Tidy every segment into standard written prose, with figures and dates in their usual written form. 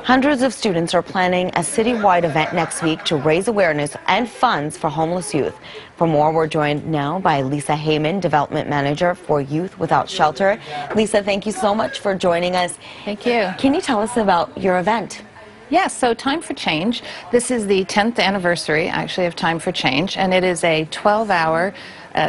Hundreds of students are planning a citywide event next week to raise awareness and funds for homeless youth. For more, we're joined now by Lisa Hayman, Development Manager for Youth Without Shelter. Lisa, thank you so much for joining us. Thank you. Can you tell us about your event? Yes, so Time for Change. This is the 10th anniversary, actually, of Time for Change, and it is a 12-hour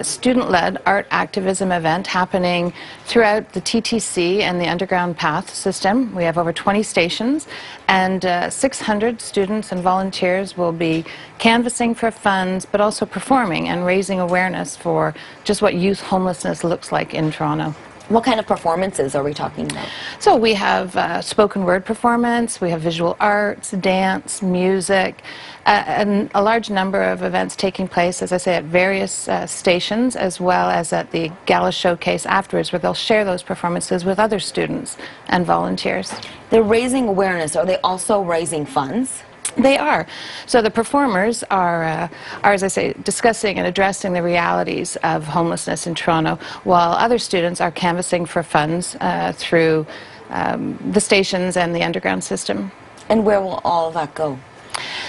student-led art activism event happening throughout the TTC and the Underground Path system. We have over 20 stations, and 600 students and volunteers will be canvassing for funds, but also performing and raising awareness for just what youth homelessness looks like in Toronto. What kind of performances are we talking about? So we have spoken word performance, we have visual arts, dance, music, and a large number of events taking place, as I say, at various stations, as well as at the gala showcase afterwards, where they'll share those performances with other students and volunteers. They're raising awareness. Are they also raising funds? They are. So the performers are, as I say, discussing and addressing the realities of homelessness in Toronto, while other students are canvassing for funds through the stations and the underground system. And where will all of that go?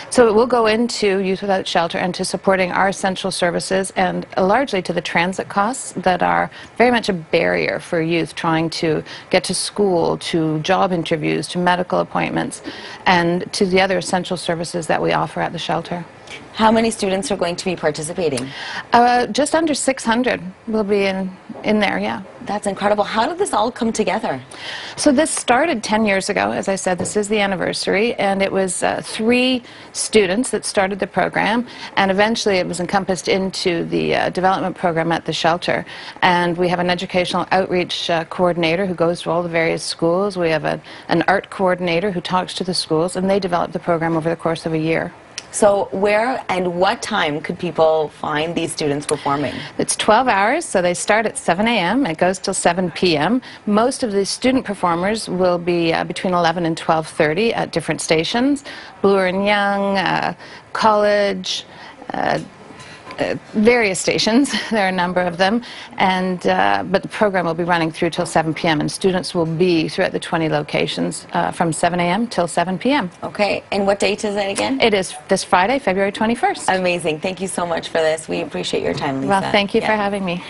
So it will go into Youth Without Shelter and to supporting our essential services, and largely to the transit costs that are very much a barrier for youth trying to get to school, to job interviews, to medical appointments, and to the other essential services that we offer at the shelter. How many students are going to be participating? Just under 600 will be in there, yeah. That's incredible. How did this all come together? So this started 10 years ago. As I said, this is the anniversary, and it was 3 students that started the program, and eventually it was encompassed into the development program at the shelter. And we have an educational outreach coordinator who goes to all the various schools. We have an art coordinator who talks to the schools, and they develop the program over the course of a year. So where and what time could people find these students performing? It's 12 hours, so they start at 7 a.m. It goes till 7 p.m. Most of the student performers will be between 11 and 12:30 at different stations. Bloor and Young, College, various stations. There are a number of them, and but the program will be running through till 7 p.m. and students will be throughout the 20 locations from 7 a.m. till 7 p.m. Okay, and what date is it again? It is this Friday, February 21st. Amazing. Thank you so much for this. We appreciate your time, Lisa. Well, thank you for having me.